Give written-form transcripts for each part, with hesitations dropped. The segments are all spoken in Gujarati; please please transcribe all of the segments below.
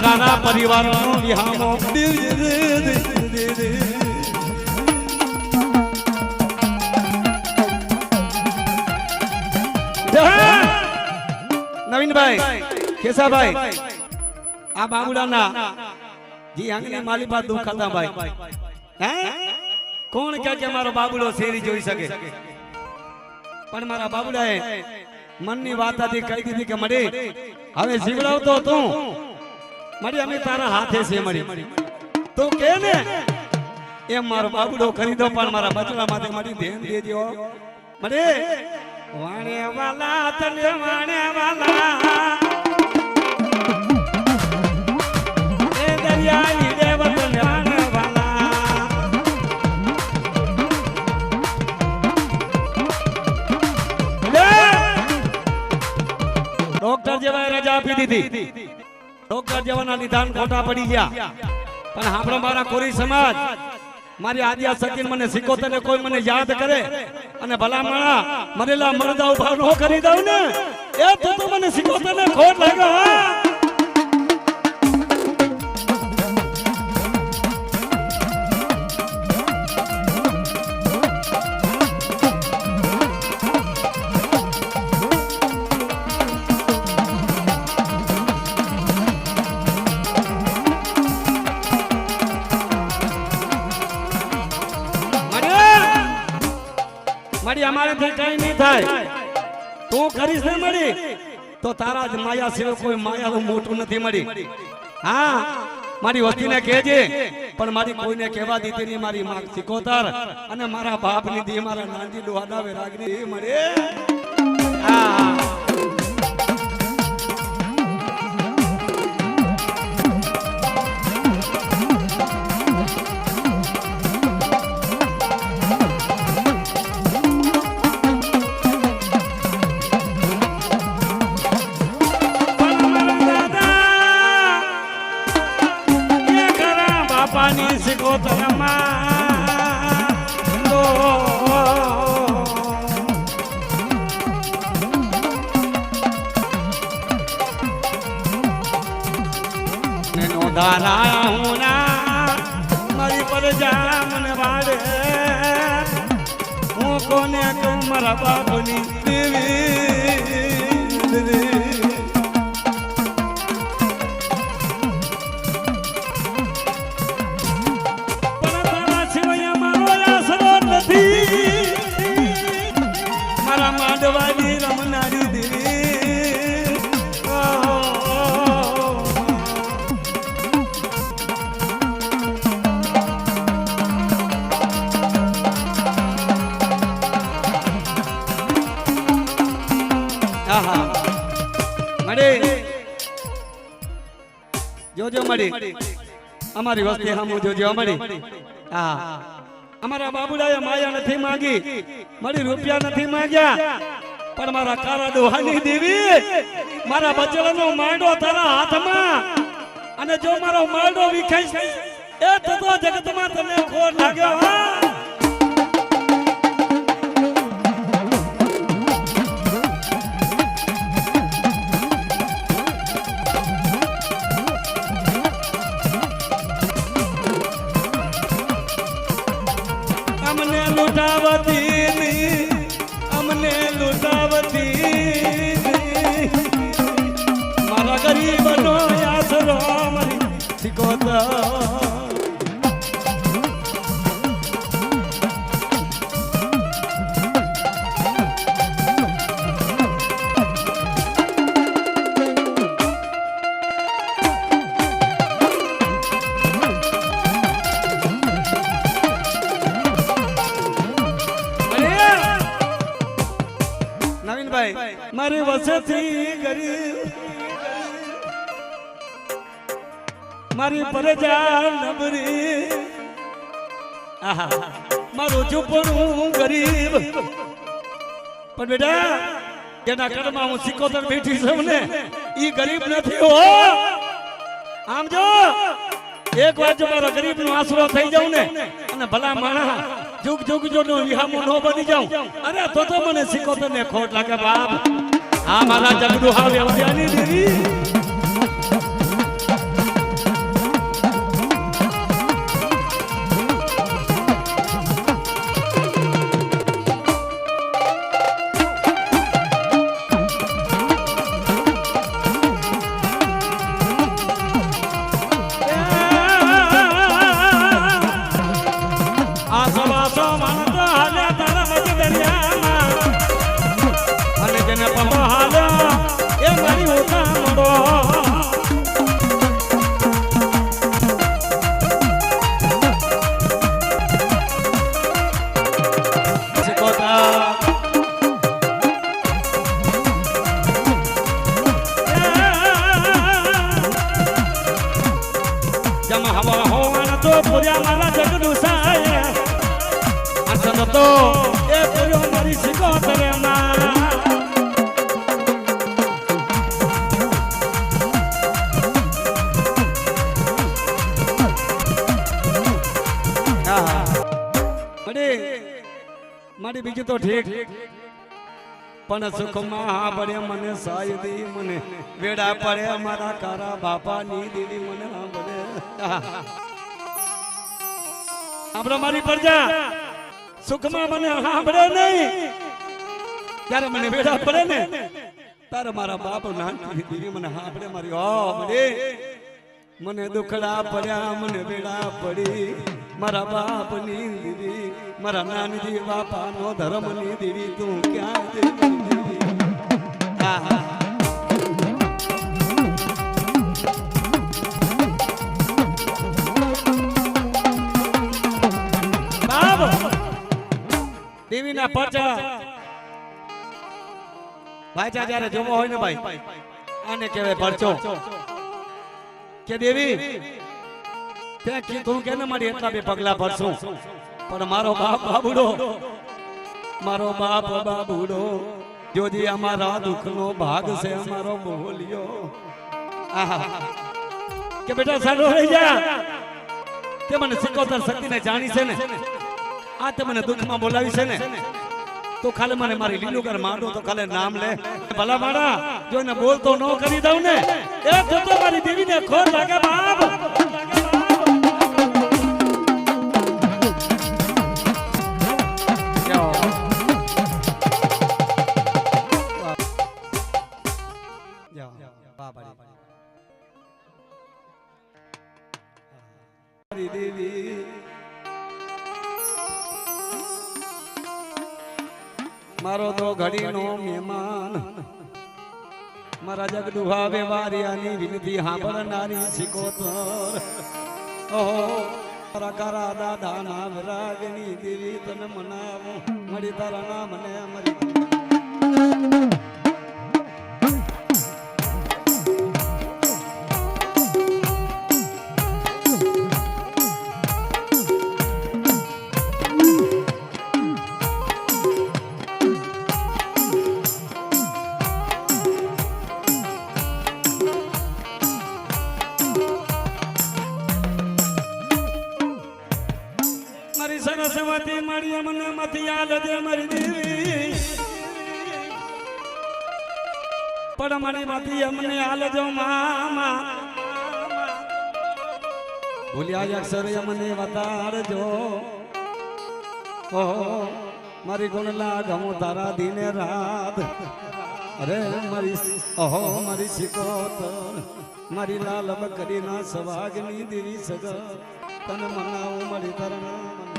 તારા પરિવારનો વિહામો નવીનભાઈ કેસાભાઈ આ બાબુડાના જી આંગણે માલી બાદ દુખાતા ભાઈ હે કોણ કે મારો બાબુડો શેરી જોઈ શકે પણ મારા બાબુડાએ મનની વાત હતી કહી દીધી કે મડી હવે જીવડાવતો તું મડી અમે તારા હાથે છે મડી તું કે ને એમ મારો બાબુડો કરી દો પણ મારા બચડા માટે મડી ધ્યાન દેજો મડી વાણે વાલા તને વાણે વાલા એ દરિયાની દેવત વાણે વાલા ડોક્ટર જેવા રજા આપી દીધી ડોક્ટર જેવાના નિદાન ખોટા પડી ગયા પણ આપણો મારા કોરી સમાજ મારી આદ્યા સકીન મને શીખોતર ને કોઈ મને યાદ કરે અને ભલા માણા મરેલા મરદા ઉભા નો કરી દઉં ને એ તો મને શીખોતર ને ખોટ લાગે મડી અમારે થી કઈ નહીં થાય તું કરીશ ને મડી તો તારા જ માયા સિવાય કોઈ માયાનું મોટું નથી મડી હા મારી વસ્તીને કહેજે પણ મારી કોઈને કહેવા દીધી નહીં મારી માં શીખોતર અને મારા બાપની દી મારા નાનજી ડોહાડાવે રાગની મડે હા પાણી શીખોતરમાં ધારા હું ના મારી પર જા મને વાડે હું કોને કહું મારા બાપની દેવી મારા માંડવાની રમનારી દેવી મળી જોજો મળી અમારી વસ્તી હમ જોજો મળી હા અમારા બાબુડાએ માયા નથી માંગી મળી રૂપિયા નથી માંગ્યા પણ મારા કારા ડોહાની દેવી મારા બચડાનો માંડો તારા હાથમાં અને જો મારો માંડો વિખાય એ તો જગતમાં તને ખોટ લાગ્યો અમને લૂંટાવતી મારા ગરીબનો આશરો મારી શીખોતર મારી વસેથી ગરીબ મારી પ્રજા નબરી મારું ઝૂંપડું ગરીબ પણ બેટા જેના ઘરમાં હું શીખોતર બેઠી છું ને ઈ ગરીબ નથી હો આમ જો એક વાર જો મારા ગરીબ નો આશરો થઈ જાઉં ને અને ભલા માણા जुग जुग जो नो विहामो नो बनी जाऊं अरे तो मने सिखोतर ने खोट लागे बाप आ मारा जगडू हावे उद्यानी देवी સો માણસ હાલ્યા તારા મજ દરિયામાં અને જેને પમો હાલ્યો એ મારી ઓછા મોડો મારા જગનું સાય અસલ તો એ પૂર્યો મારી સિકોતરે મારી બીજું તો ઠીક પણ સુખમાં પડે મને સાયદી મને વેડા પડે મારા કારા બાપાની દીદી મને પડે આપણો મારી પ્રજા સુખમાં મને સાંભળે નહીં ત્યારે મને વેડા પડે ને તારે મારા બાપ નાનકી દીદી મને સાંભળે મારી હો મને દુખડા પડ્યા મને વેડા પડી મારા બાપની દીદી મારા નાનજી બાપાનો ધર્મની દીદી તું ક્યાં દીદી દેવીના પરચા ભાઈચા જ્યારે જોવો હોય ને ભાઈ આને કહેવાય પરચો કે દેવી ત્યાં કીધું કે ને મારી એટલા બે પગલા ભરશું પણ મારો બાપ બાબુડો જોજી અમારા દુઃખનો ભાગ છે અમારો બોલ્યો કે બેટા સારો રહી જા કે મને સિકોતર શક્તિને જાણી છે ને આ તે મને દુઃખમાં બોલાવી છે ને તો ખાલી મને મારી લીલુગર માંડો તો ખાલી નામ લે ભલા મારા જો એને બોલતો ન કરી દઉં ને એ તો મારી દેવીને ખોર લાગે બાપ દેવી મારો તો ઘડીનો મહેમાન મારા જગડુહા વેવારિયાની વિનતી સાંભળનારી સિકોતર ઓહો મારા કારા દાદા ના વિરાગની દેવી તને મનાવો મળી તારા નામ ને મરી સરસ્વતી મારી મને મથી યાદ દે મારી દેવી પણ મારી મથી અમને આલજો મામા ભૂલ્યા અક્ષર અમને વતારજો ઓહો મારી ગુણલા ગમો તારા દિને રાત અરે મારી ઓહો મારી સિકોતર મારી લાલ બકરી ના સવાગની દેવી સગ તને મનાવું મળી તારા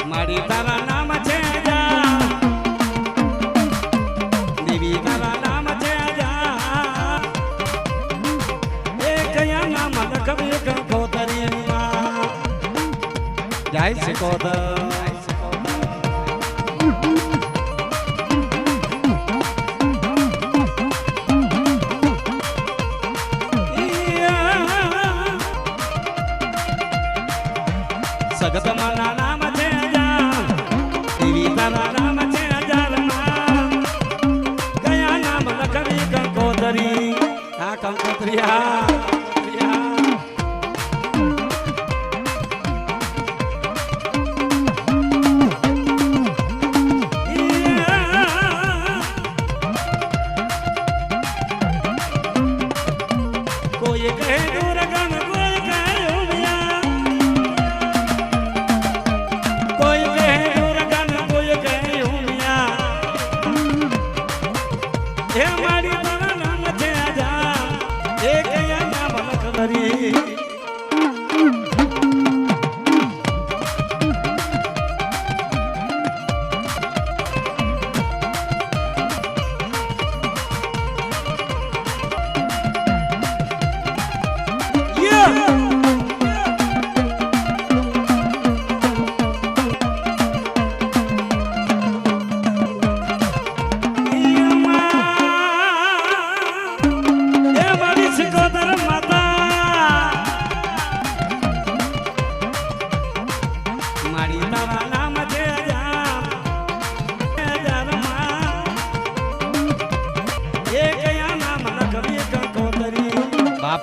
મારી તારા નામ છે જા દેવી તારા નામ છે જા એ કયા નામ લખવી કંકોતરી જય સિકોતર સગત માના નામ છે દેવી તારા નામ છે હજારમાં કયા નામ લખવી કંકોતરી આ કંકોતરી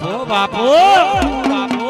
બાપો બાપો બાપો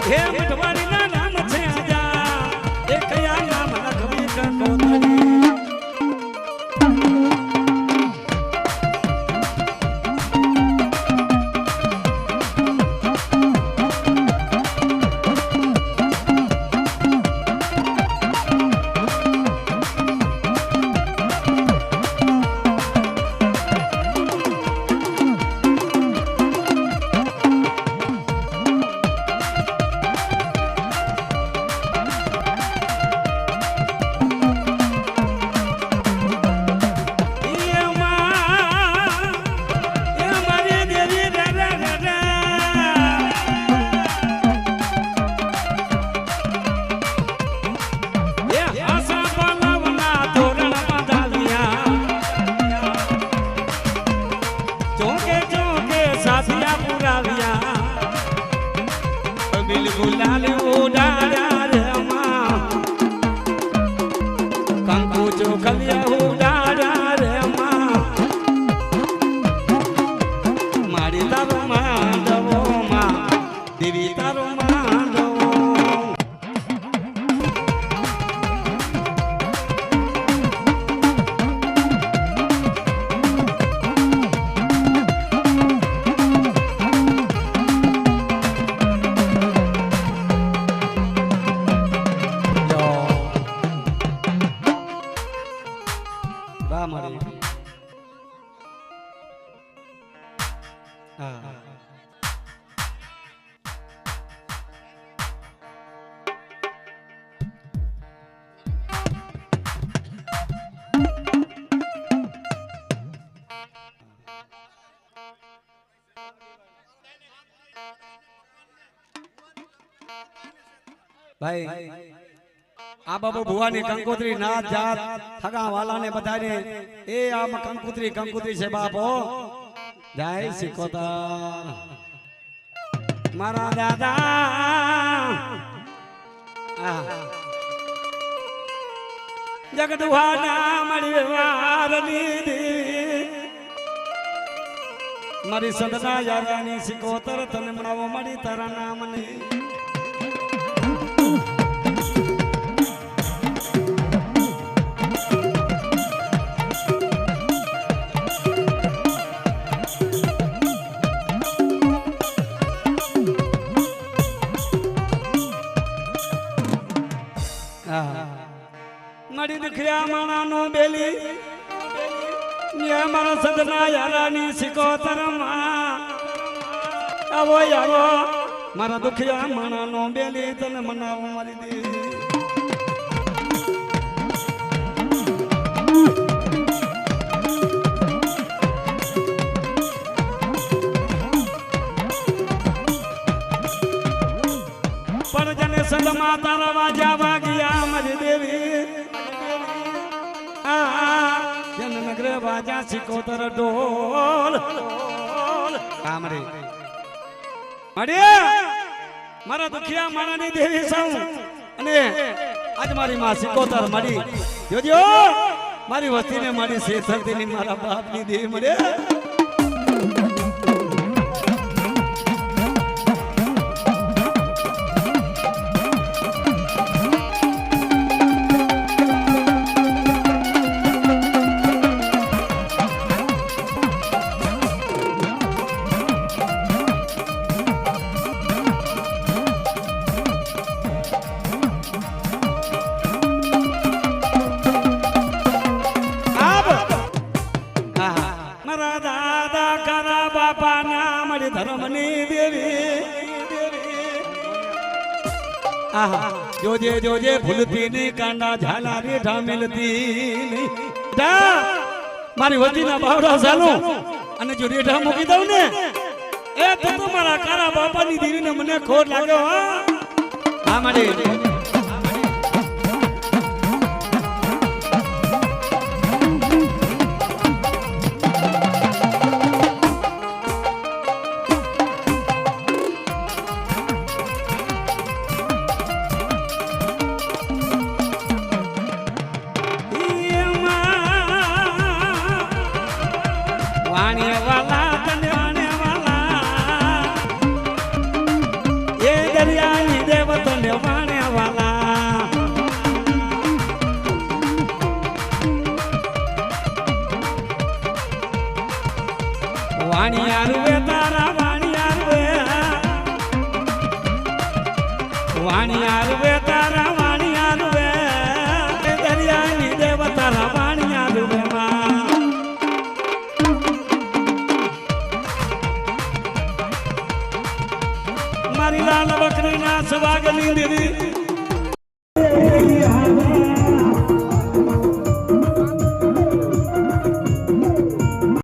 हे मठवाड़ी ना नाम छे आजा ए कया नाम लखवी कंकोतरी भाई आ बाबू भुवानी कंकोत्री नाथ जात ठगा वाला ने बताने ए आ कंकोत्री से बापो जय सिकोतर मारा दादा जगदुहाना मरी वार नीदी मरी सदना यारानी सिकोतर तने मनावो मरी तारा नाम ने मरी दुखिया माना नो बेली ये मारा सदना यारानी सिकोतर आवो आवो मारा दुखिया माना नो बेली तन मनाव मारी दी पर जने सदमा तारा वाजा वागिया मरी देवी जन नगर बाजा सिकोतर ढोल कामरे मरे मारा दुखिया माना नी देवी सौ अने आज मारी मां सिकोतर मरी जोजो મારી વસ્તીને મારી શેષાતીની મારા બાપની દેહ મળે ધર્મની દેવી આહા જોજે જોજે ભૂલતી ની કાંડા ઝાલા રેઠા મિલતી મારી વતીના બાવડા ચાલો અને જો રેઠા મૂકી દઉં ને એ તો મારા કારા બાપાની દેવીને મને ખોટ લાગ્યો હા મારી મારી લાલ બકરી ના સવાગની દેવી